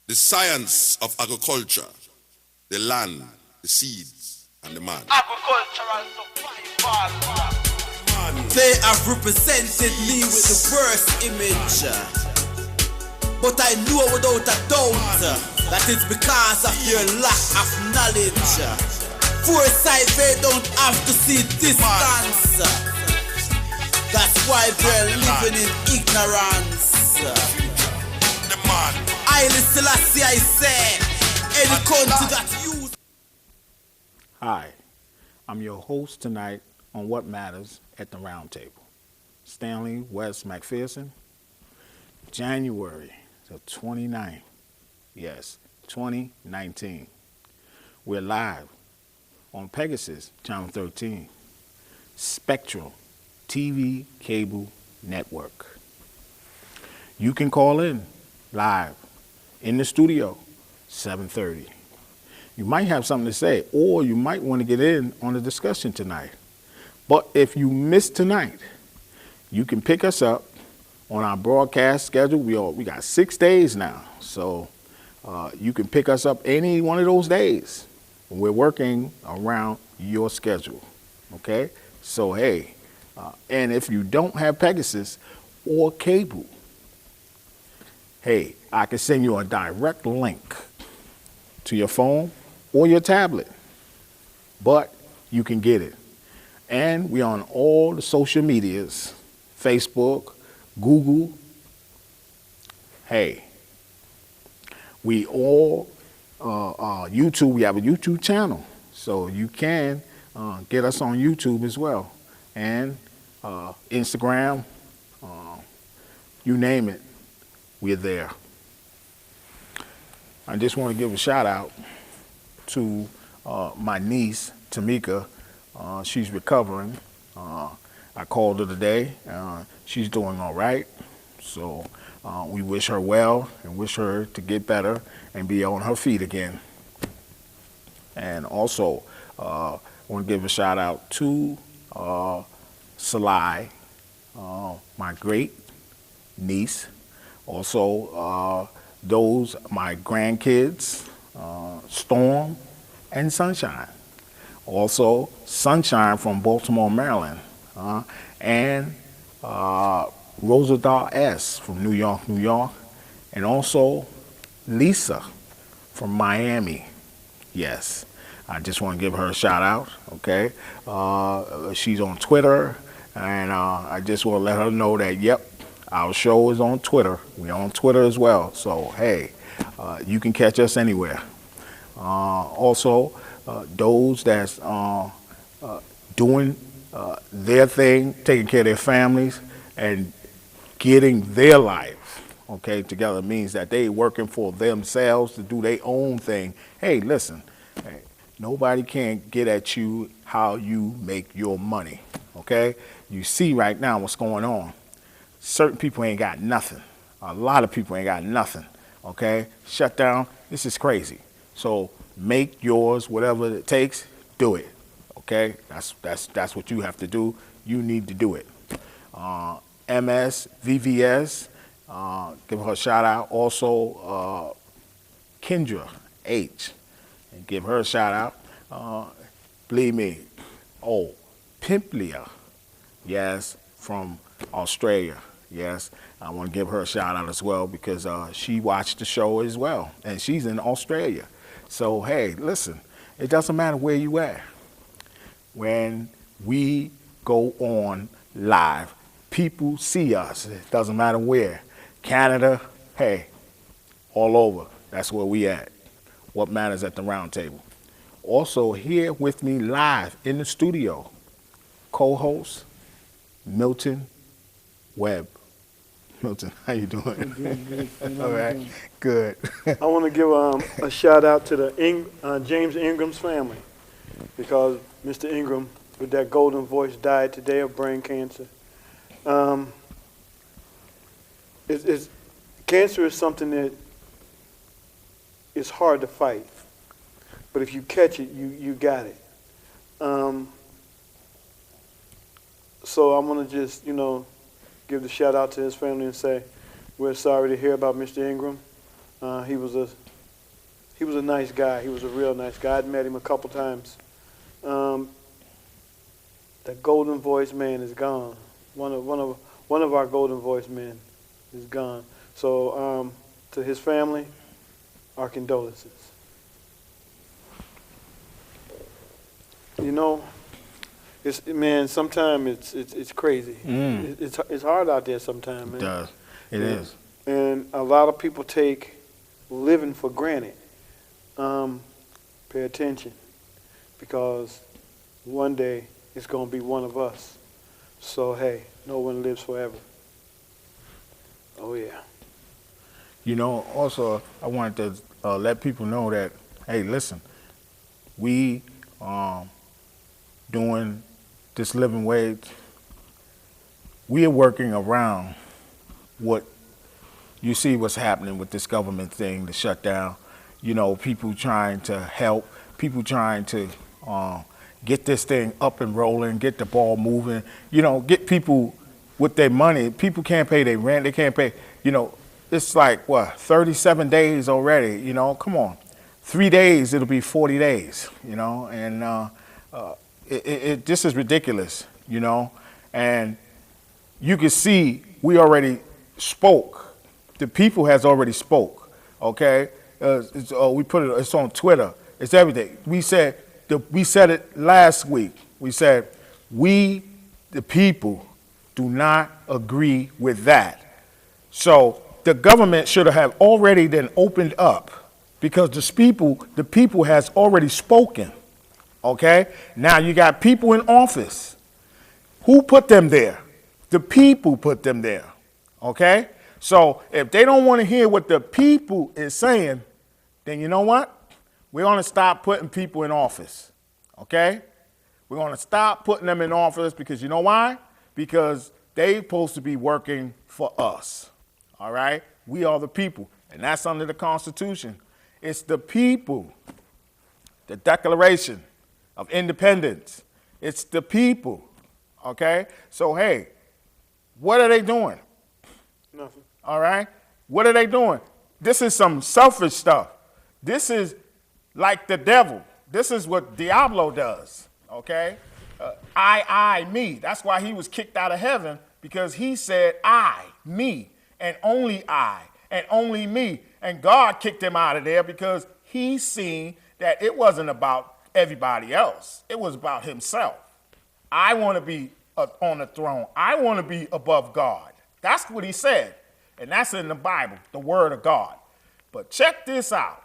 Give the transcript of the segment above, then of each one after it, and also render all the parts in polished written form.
The science of agriculture, the land, the seeds, and the man. Agricultural survival. They have represented me with the worst image, but I know without a doubt that it's because of your lack of knowledge. Foresight, they don't have to see distance. That's why they're living in ignorance. The man. I Selassie, I say, any country that you... Hi, I'm your host tonight on What Matters at the Roundtable. Stanley West McPherson, January the 29th. Yes, 2019. We're live on Pegasus, Channel 13, Spectral TV Cable Network. You can call in live in the studio, 7:30. You might have something to say, or you might want to get in on the discussion tonight. But if you missed tonight, you can pick us up on our broadcast schedule. We got 6 days now, so you can pick us up any one of those days. We're working around your schedule, okay? So, hey, and if you don't have Pegasus or cable, hey, I can send you a direct link to your phone or your tablet, but you can get it. And we're on all the social medias, Facebook, Google. Hey, we all, YouTube, we have a YouTube channel, so you can get us on YouTube as well. And Instagram, you name it, we're there. I just want to give a shout out to my niece, Tamika. She's recovering. I called her today. She's doing all right. So we wish her well and wish her to get better and be on her feet again. And also, I want to give a shout out to Salai, my great niece. Also, those, my grandkids, Storm and Sunshine. Also, Sunshine from Baltimore, Maryland, and Roosevelt S. from New York, New York, and also Lisa from Miami. Yes, I just want to give her a shout out, okay? She's on Twitter, and I just want to let her know that, yep, our show is on Twitter. We're on Twitter as well, so hey, you can catch us anywhere. Also, those that's doing their thing, taking care of their families, and getting their life, okay, together means that they working for themselves to do their own thing. Hey, listen, hey, nobody can get at you how you make your money, okay? You see right now what's going on. Certain people ain't got nothing. A lot of people ain't got nothing, okay? Shut down, this is crazy. So make yours, whatever it takes, do it, okay? That's what you have to do. You need to do it. MS, VVS, give her a shout out. Also, Kendra H, and give her a shout out. Believe me, Pimplia, yes, from Australia. Yes, I want to give her a shout out as well because she watched the show as well, and she's in Australia. So, hey, listen, it doesn't matter where you at. When we go on live, people see us. It doesn't matter where. Canada, hey, all over. That's where we at. What Matters at the Roundtable. Also here with me live in the studio, co-host Milton Webb. Milton, how you doing? Good. All right, good. I want to give a shout out to the James Ingram's family because Mr. Ingram, with that golden voice, died today of brain cancer. Cancer is something that is hard to fight, but if you catch it, you got it. So I'm gonna just, give the shout out to his family and say we're sorry to hear about Mr. Ingram. He was a nice guy. He was a real nice guy. I'd met him a couple times. That golden voice man is gone. One of our golden voice men is gone. So to his family, our condolences. You know, sometimes it's crazy. It's hard out there sometimes, man. It does. It is. And a lot of people take living for granted. Pay attention, because one day it's going to be one of us. So, hey, no one lives forever. Oh, yeah. You know, also, I wanted to let people know that, hey, listen, we doing this living wage, we are working around what you see what's happening with this government thing, the shutdown. You know, people trying to help, people trying to get this thing up and rolling, get the ball moving, you know, get people with their money. People can't pay their rent, they can't pay, you know, it's like, 37 days already, you know, come on. 3 days, it'll be 40 days, you know, and this is ridiculous, you know, and you can see we already spoke. The people has already spoke, okay? We put it, it's on Twitter, it's everything. We said it last week. We said, we, the people, do not agree with that. So the government should have already then opened up, because the people has already spoken, okay? Now you got people in office. Who put them there? The people put them there, okay? So if they don't want to hear what the people is saying, then you know what? We're going to stop putting people in office, okay? We're going to stop putting them in office, because you know why? Because they're supposed to be working for us, all right? We are the people, and that's under the Constitution. It's the people, the Declaration of Independence. It's the people, okay? So, hey, what are they doing? Nothing. All right? What are they doing? This is some selfish stuff. This is like the devil. This is what Diablo does, okay? I, me. That's why he was kicked out of heaven, because he said I, me, and only me. And God kicked him out of there because he seen that it wasn't about everybody else. It was about himself. I want to be on the throne. I want to be above God. That's what he said. And that's in the Bible, the word of God. But check this out.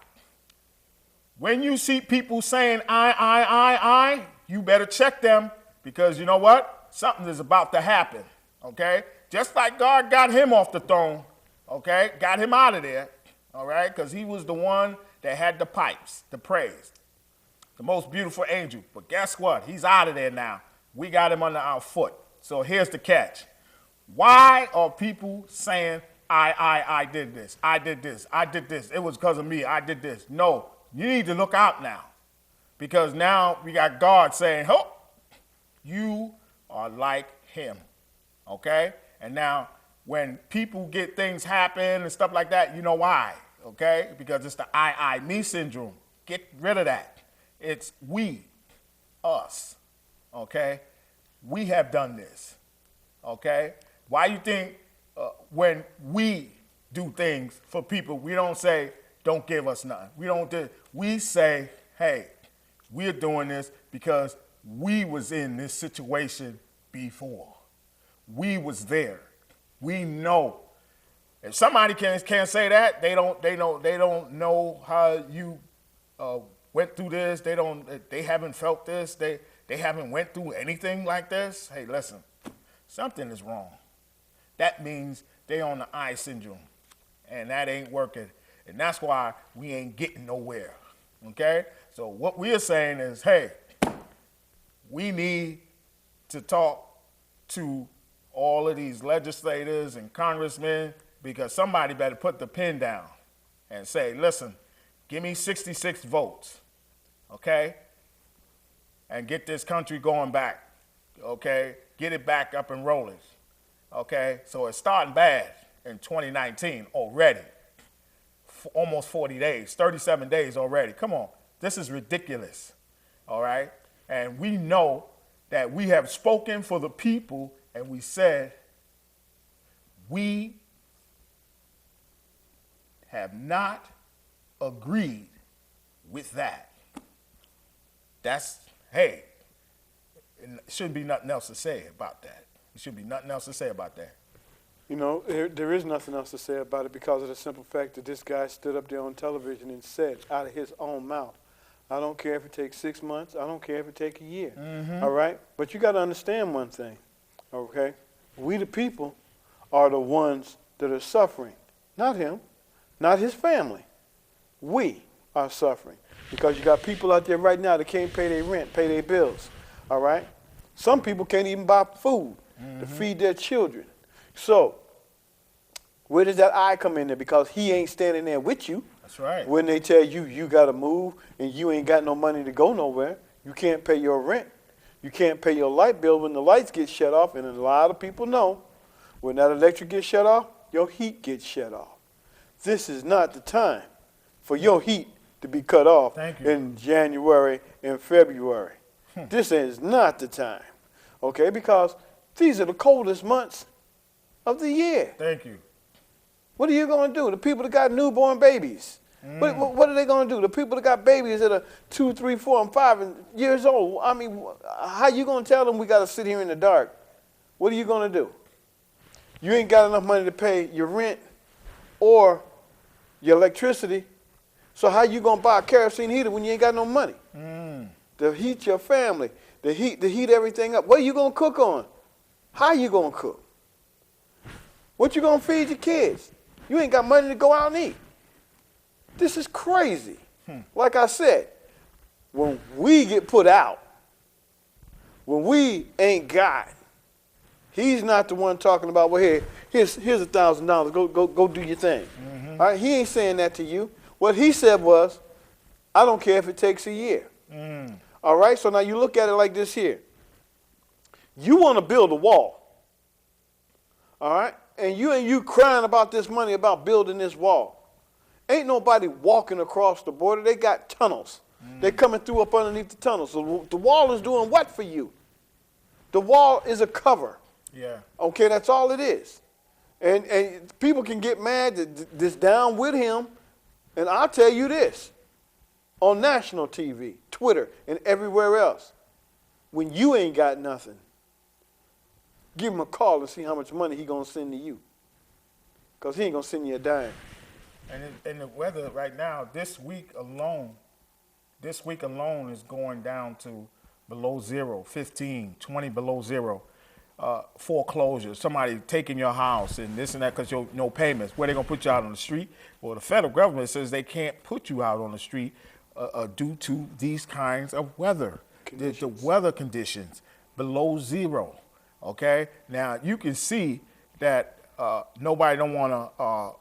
When you see people saying I, you better check them, because you know what? Something is about to happen, okay? Just like God got him off the throne, okay? Got him out of there, all right? Because he was the one that had the pipes, the praise, the most beautiful angel. But guess what? He's out of there now. We got him under our foot. So here's the catch. Why are people saying I did this, I did this, I did this, it was because of me, I did this? No, you need to look out now, because now we got God saying, oh, you are like him, okay? And now when people get things happen and stuff like that, you know why, okay? Because it's the I, me syndrome. Get rid of that. It's we, us, okay? We have done this, okay? Why you think when we do things for people, we don't say, don't give us nothing. We don't do, we say, hey, we're doing this because we was in this situation before. We was there. We know. If somebody can't say that, they don't know how you went through this. They haven't felt this. They haven't went through anything like this. Hey, listen, something is wrong. That means they on the I syndrome, and that ain't working. And that's why we ain't getting nowhere, okay? So what we are saying is, hey, we need to talk to all of these legislators and congressmen, because somebody better put the pen down and say, listen, give me 66 votes, okay? And get this country going back, okay? Get it back up and rolling, okay? So it's starting bad in 2019 already. almost 40 days, 37 days already. Come on. This is ridiculous. All right? And we know that we have spoken for the people, and we said we have not agreed with that. That's, hey, it shouldn't be nothing else to say about that. There should be nothing else to say about that. You know, there is nothing else to say about it because of the simple fact that this guy stood up there on television and said out of his own mouth, I don't care if it takes 6 months. I don't care if it takes a year. All right? But you got to understand one thing, okay? We the people are the ones that are suffering. Not him, not his family. We are suffering because you got people out there right now that can't pay their rent, pay their bills. All right? Some people can't even buy food to feed their children. So, where does that I come in there? Because he ain't standing there with you. That's right. When they tell you, you got to move and you ain't got no money to go nowhere. You can't pay your rent. You can't pay your light bill when the lights get shut off. And a lot of people know when that electric gets shut off, your heat gets shut off. This is not the time for your heat to be cut off in January and February. This is not the time, okay? Because these are the coldest months of the year. Thank you. What are you going to do? The people that got newborn babies, what are they going to do? The people that got babies that are 2, 3, 4, and 5 years old, I mean, how you going to tell them we got to sit here in the dark? What are you going to do? You ain't got enough money to pay your rent or your electricity, so how you going to buy a kerosene heater when you ain't got no money? To heat your family, to heat everything up. What are you going to cook on? How you going to cook? What you going to feed your kids? You ain't got money to go out and eat. This is crazy. Like I said, when we get put out, when we ain't got, he's not the one talking about, well, here's $1,000. Go do your thing. All right? He ain't saying that to you. What he said was, I don't care if it takes a year. All right? So now you look at it like this here. You want to build a wall. All right? And you crying about this money, about building this wall. Ain't nobody walking across the border. They got tunnels. They're coming through up underneath the tunnels. So the wall is doing what for you? The wall is a cover. Yeah. Okay, that's all it is. And people can get mad that's down with him. And I'll tell you this, on national TV, Twitter, and everywhere else, when you ain't got nothing, give him a call and see how much money he going to send to you. Because he ain't going to send you a dime. And the weather right now, this week alone is going down to below zero, 15, 20 below zero. Foreclosures, somebody taking your house and this and that because you no payments. Where they going to put you out on the street? Well, the federal government says they can't put you out on the street due to these kinds of weather. The weather conditions below zero. Okay? Now, you can see that nobody don't want to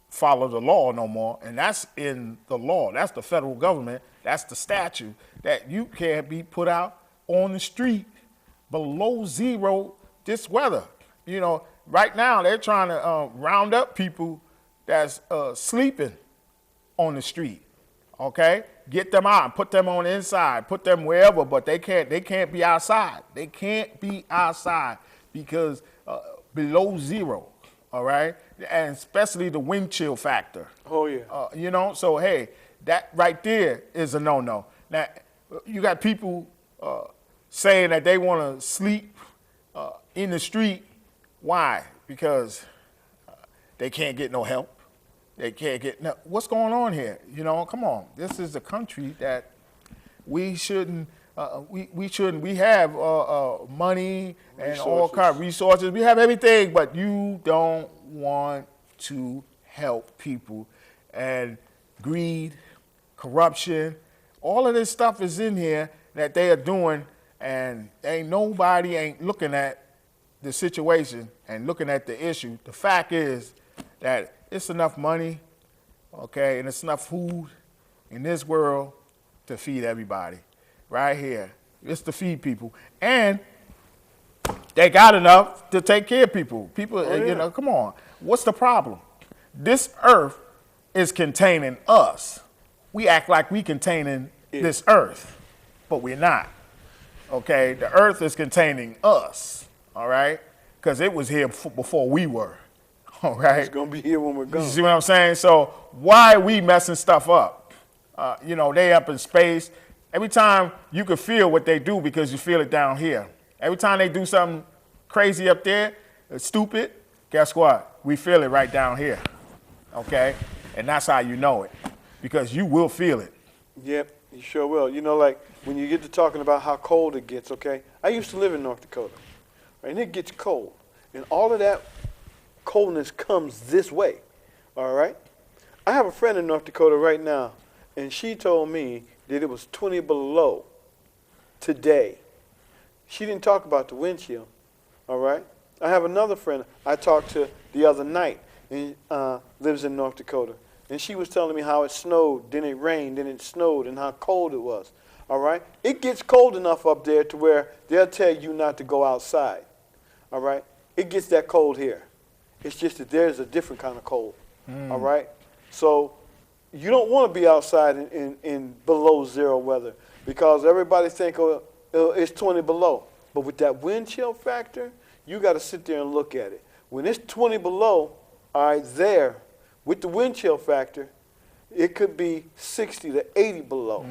follow the law no more, and that's in the law. That's the federal government. That's the statute that you can't be put out on the street below zero this weather. You know, right now they're trying to round up people that's sleeping on the street. Okay? Get them out and put them on the inside, put them wherever, but they can't be outside. They can't be outside because below zero, all right? And especially the wind chill factor. Oh, yeah. You know, so hey, that right there is a no-no. Now, you got people saying that they want to sleep in the street. Why? Because they can't get no help. They can't get no. What's going on here? You know, come on. This is a country that we shouldn't. We shouldn't. We have money and all kind of resources. We have everything, but you don't want to help people. And greed, corruption, all of this stuff is in here that they are doing, and nobody ain't looking at the situation and looking at the issue. The fact is that it's enough money, okay, and it's enough food in this world to feed everybody. Right here. It's to feed people. And they got enough to take care of people. People, you know, come on. What's the problem? This earth is containing us. We act like we containing this earth, but we're not. Okay, the earth is containing us. All right, because it was here before we were. All right, It's gonna be here when we're gone. you see what I'm saying? So why are we messing stuff up? They up in space. Every time you can feel what they do because you feel it down here. Every time they do something crazy up there, stupid, guess what? We feel it right down here. Okay, and that's how you know it, because you will feel it. Yep, you sure will. Like when you get to talking about how cold it gets, okay? I used to live in North Dakota, right? And it gets cold. And all of that coldness comes this way, all right? I have a friend in North Dakota right now, and she told me that it was 20 below today. She didn't talk about the wind chill, all right? I have another friend I talked to the other night, and lives in North Dakota. And she was telling me how it snowed, then it rained, then it snowed, and how cold it was. All right? It gets cold enough up there to where they'll tell you not to go outside. All right? It gets that cold here. It's just that there's a different kind of cold. All right? So you don't want to be outside in below zero weather, because everybody think it's 20 below. But with that wind chill factor, you got to sit there and look at it. When it's 20 below, all right, there, with the wind chill factor, it could be 60 to 80 below.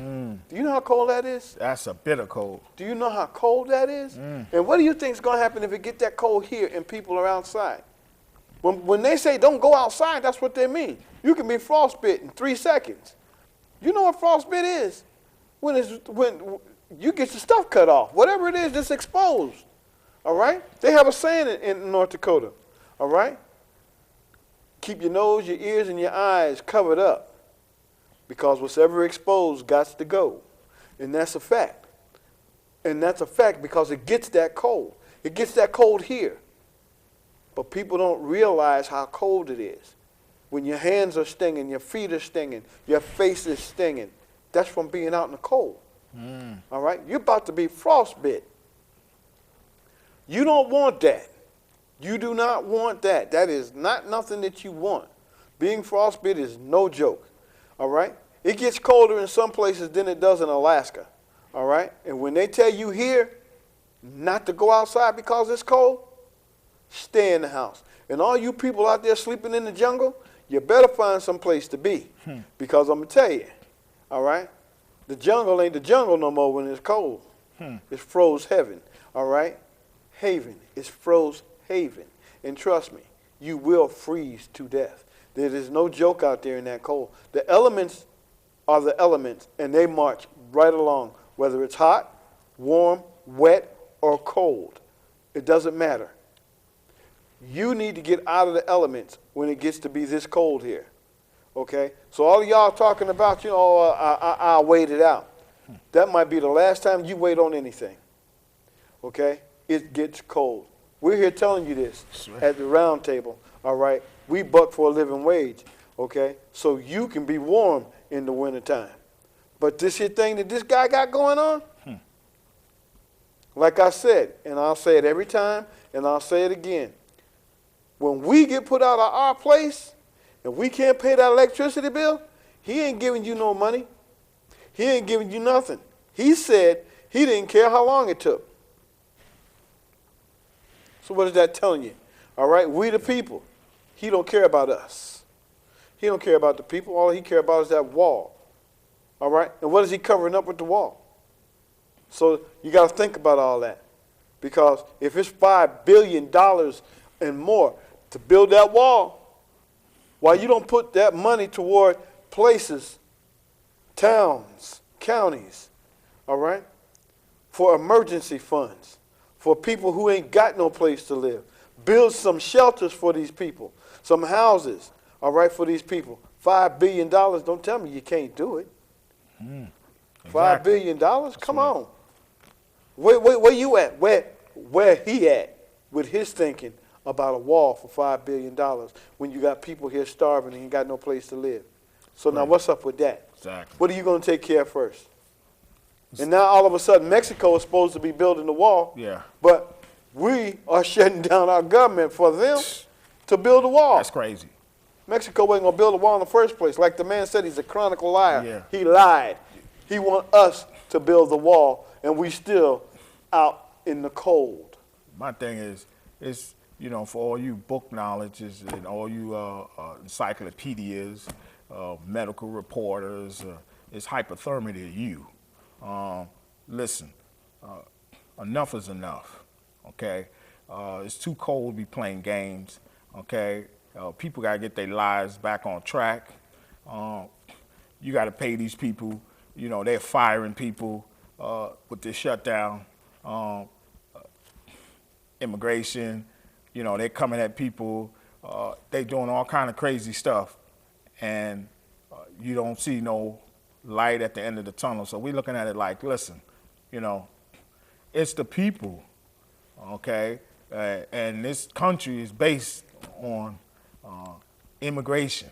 Do you know how cold that is? That's a bitter cold. Do you know how cold that is? And what do you think is going to happen if it get that cold here and people are outside? When they say don't go outside, that's what they mean. You can be frostbitten in 3 seconds. You know what frostbite is? When you get your stuff cut off, whatever it is that's exposed. All right? They have a saying in North Dakota. All right? Keep your nose, your ears, and your eyes covered up, because whatever exposed got to go. And that's a fact. And that's a fact because it gets that cold. It gets that cold here. But people don't realize how cold it is. When your hands are stinging, your feet are stinging, your face is stinging, that's from being out in the cold. All right? You're about to be frostbit. You don't want that. You do not want that. That is not nothing that you want. Being frostbit is no joke. All right? It gets colder in some places than it does in Alaska. All right? And when they tell you here not to go outside because it's cold, stay in the house. And all you people out there sleeping in the jungle, you better find some place to be. Because I'm going to tell you, all right, the jungle ain't the jungle no more when it's cold. It's froze heaven. All right? Haven. It's froze haven. And trust me, you will freeze to death. There is no joke out there in that cold. The elements are the elements, and they march right along, whether it's hot, warm, wet, or cold. It doesn't matter. You need to get out of the elements when it gets to be this cold here. Okay? So all of y'all talking about, I'll wait it out. That might be the last time you wait on anything. Okay? It gets cold. We're here telling you this at the Roundtable, all right? We buck for a living wage, okay? So you can be warm in the wintertime. But this here thing that this guy got going on, like I said, and I'll say it every time, and I'll say it again. When we get put out of our place, and we can't pay that electricity bill, he ain't giving you no money. He ain't giving you nothing. He said he didn't care how long it took. So what is that telling you? All right, we the people. He don't care about us. He don't care about the people. All he care about is that wall. All right? And what is he covering up with the wall? So you got to think about all that. Because if it's $5 billion and more to build that wall, why you don't put that money toward places, towns, counties, all right, for emergency funds, for people who ain't got no place to live. Build some shelters for these people, some houses, all right, for these people. $5 billion, don't tell me you can't do it. Exactly. $5 billion? Come on. Where you at? Where he at with his thinking about a wall for $5 billion when you got people here starving and you got no place to live? So now what's up with that? Exactly. What are you going to take care of first? And now all of a sudden Mexico is supposed to be building the wall. Yeah. But we are shutting down our government for them to build a wall. That's crazy. Mexico wasn't going to build a wall in the first place. Like the man said, he's a chronicle liar. Yeah. He lied. He want us to build the wall, and we still out in the cold. My thing is, for all you book knowledges and all you encyclopedias, medical reporters, it's hypothermia to you. Listen, enough is enough, okay? It's too cold to be playing games, okay? People got to get their lives back on track. You got to pay these people. They're firing people with this shutdown. Immigration, they're coming at people. They doing all kind of crazy stuff. And you don't see no light at the end of the tunnel. So we're looking at it like, listen, it's the people, okay? And this country is based on immigration,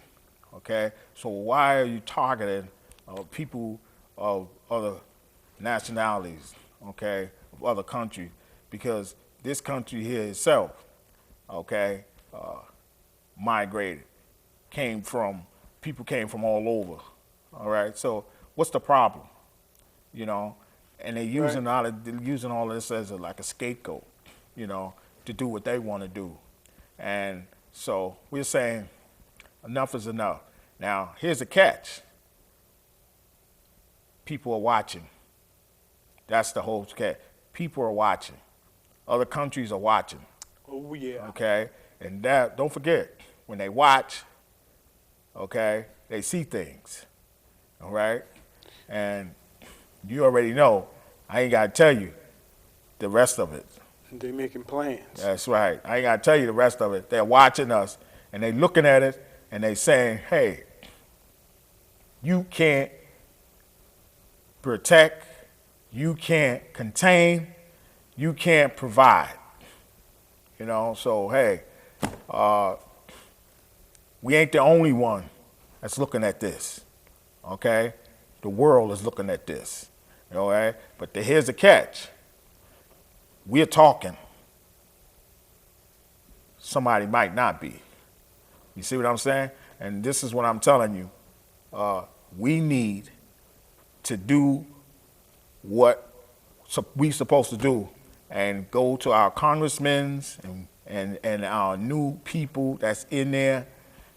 okay? So why are you targeting people of other nationalities, okay, of other countries? Because this country here itself, okay, migrated, people came from all over, all right? So what's the problem, And they're using all of this as like a scapegoat, to do what they want to do. And so we're saying enough is enough. Now, here's the catch. People are watching. That's the whole catch. People are watching. Other countries are watching. Oh, yeah. Okay? And that, don't forget, when they watch, okay, they see things. All right? And you already know, I ain't got to tell you the rest of it. They making plans. That's right. I ain't got to tell you the rest of it. They're watching us, and they looking at it, and they saying, hey, you can't protect, you can't contain, you can't provide. So, hey, we ain't the only one that's looking at this, okay? The world is looking at this, all right? But here's the catch. We're talking. Somebody might not be. You see what I'm saying? And this is what I'm telling you. We need to do what we supposed to do and go to our congressmen and our new people that's in there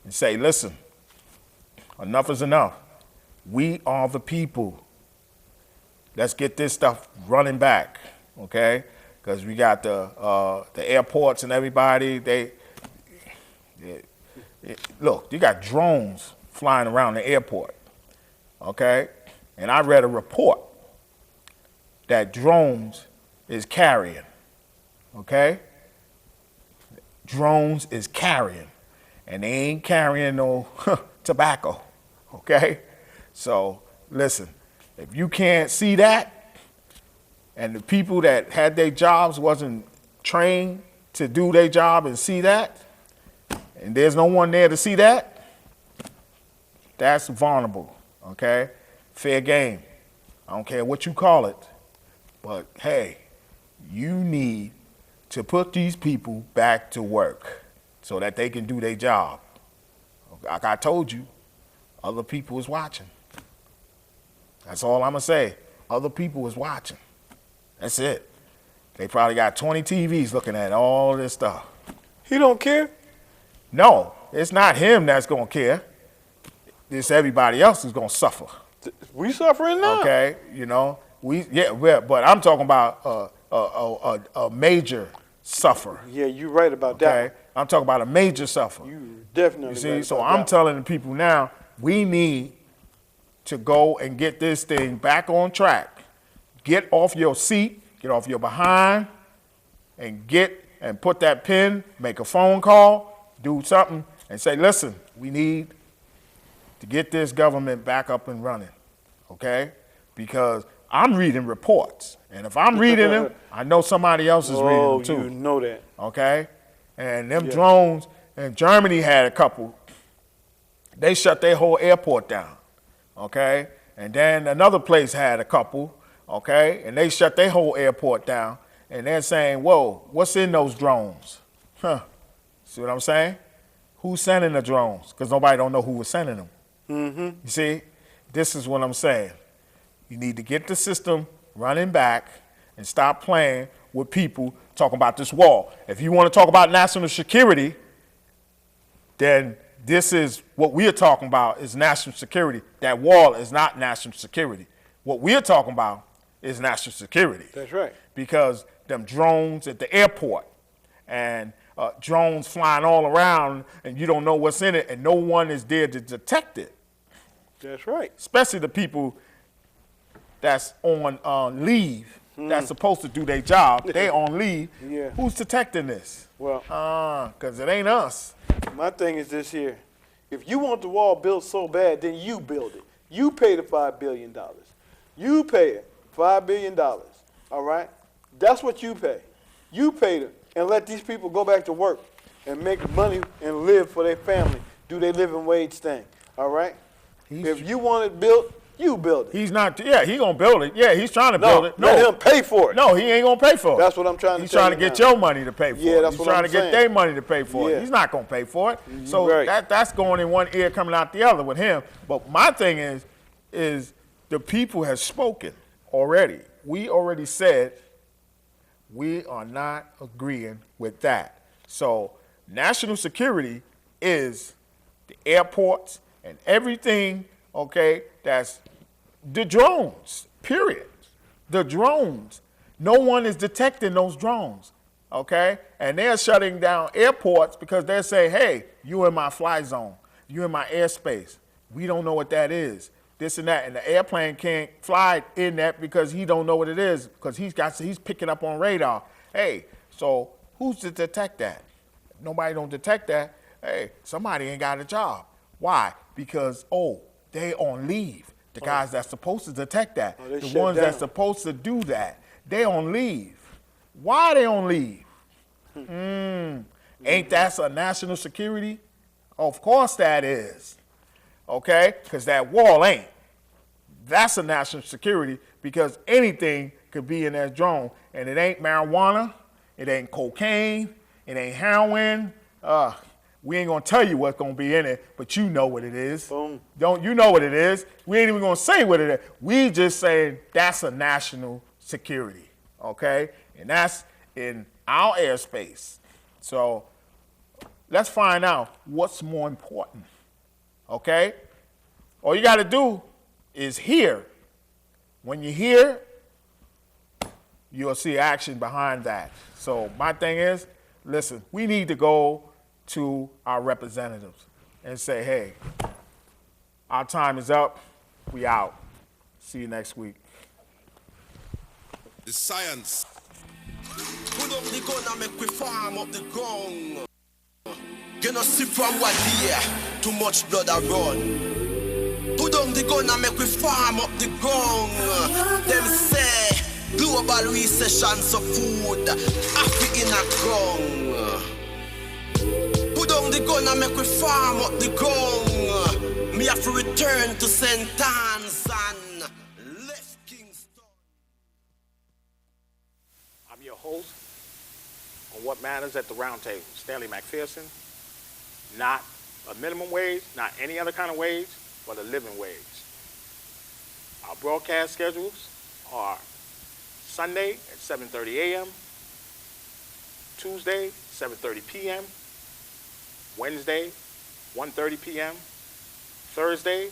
and say, listen, enough is enough. We are the people. Let's get this stuff running back, okay? Because we got the airports and everybody. Look, you got drones flying around the airport, okay? And I read a report that drones is carrying, okay? Drones is carrying, and they ain't carrying no tobacco, okay? So listen, if you can't see that, and the people that had their jobs wasn't trained to do their job and see that, and there's no one there to see that, that's vulnerable, okay? Fair game. I don't care what you call it, but hey, you need to put these people back to work so that they can do their job. Like I told you, other people is watching. That's all I'm gonna say. Other people is watching. That's it. They probably got 20 TVs looking at all this stuff. He don't care? No, it's not him that's gonna care. It's everybody else who's gonna suffer. We suffering now. Okay, but I'm talking about a major suffer. Yeah, you're right about Okay, that. I'm talking about a major suffer. You definitely You see, right so about I'm that. telling the people now, we need to go and get this thing back on track. Get off your seat, get off your behind, and put that pen, make a phone call, do something, and say, listen, we need to get this government back up and running, okay? Because I'm reading reports, and if I'm reading them, I know somebody else is reading them too. You know that. Okay? And them drones, and Germany had a couple, they shut their whole airport down, okay? And then another place had a couple, okay? And they shut their whole airport down, and they're saying, whoa, what's in those drones? Huh? See what I'm saying? Who's sending the drones? Because nobody don't know who was sending them. Mm-hmm. You see, this is what I'm saying. You need to get the system running back and stop playing with people talking about this wall. If you want to talk about national security, then this is what we are talking about is national security. That wall is not national security. What we are talking about is national security. That's right. Because them drones at the airport and drones flying all around and you don't know what's in it and no one is there to detect it. That's right. Especially the people that's on leave, that's supposed to do their job. They on leave. Yeah. Who's detecting this? Well, Because it ain't us. my thing is this here. If you want the wall built so bad, then you build it. You pay the $5 billion. You pay it, $5 billion, all right? That's what you pay. You pay them and let these people go back to work and make money and live for their family, do their living wage thing, all right? If you want it built, you build it. He's not, yeah, he gonna build it. Yeah, he's trying to build it. Let him pay for it. No, he ain't gonna pay for it. That's what I'm trying to He's tell trying you to get now. your money to pay for Yeah, it. that's He's what trying I'm to get saying. their money to pay for Yeah. it. He's not gonna pay for it. So right. that's going in one ear, coming out the other with him. But my thing is the people have spoken already. We already said we are not agreeing with that. So national security is the airports and everything, okay, that's the drones, period. The drones. No one is detecting those drones, okay? And they're shutting down airports because they're saying, hey, you in my fly zone. You in my airspace. We don't know what that is. This and that. And the airplane can't fly in that because he don't know what it is because he's picking up on radar. Hey, so who's to detect that? If nobody don't detect that, hey, somebody ain't got a job. Why? Because, they on leave. The guys that's supposed to detect that, the ones that's supposed to do that, they on leave. Why they on leave? Ain't that a national security? Of course that is, okay? Because that wall ain't. That's a national security because anything could be in that drone, and it ain't marijuana, it ain't cocaine, it ain't heroin. We ain't gonna tell you what's gonna be in it, but you know what it is. Boom. Don't you know what it is? We ain't even gonna say what it is. We just saying that's a national security, okay? And that's in our airspace. So let's find out what's more important, okay? All you gotta do is hear. When you hear, you'll see action behind that. So my thing is, listen, we need to go to our representatives and say, hey, our time is up. We out. See you next week. The science. Put up the gun and make we farm up the ground. You know see from what here, too much blood a run. Put down the gun and make we farm up the ground. Them say global recession so food Africa in a ground. Put down the gun and make we farm up the ground. Me have to return to St. Anne's and left Kingston. I'm your host on What Matters at the Roundtable, Stanley McPherson. Not a minimum wage, not any other kind of wage, but a living wage. Our broadcast schedules are Sunday at 7:30 a.m., Tuesday, 7:30 p.m., Wednesday, 1:30 p.m., Thursday,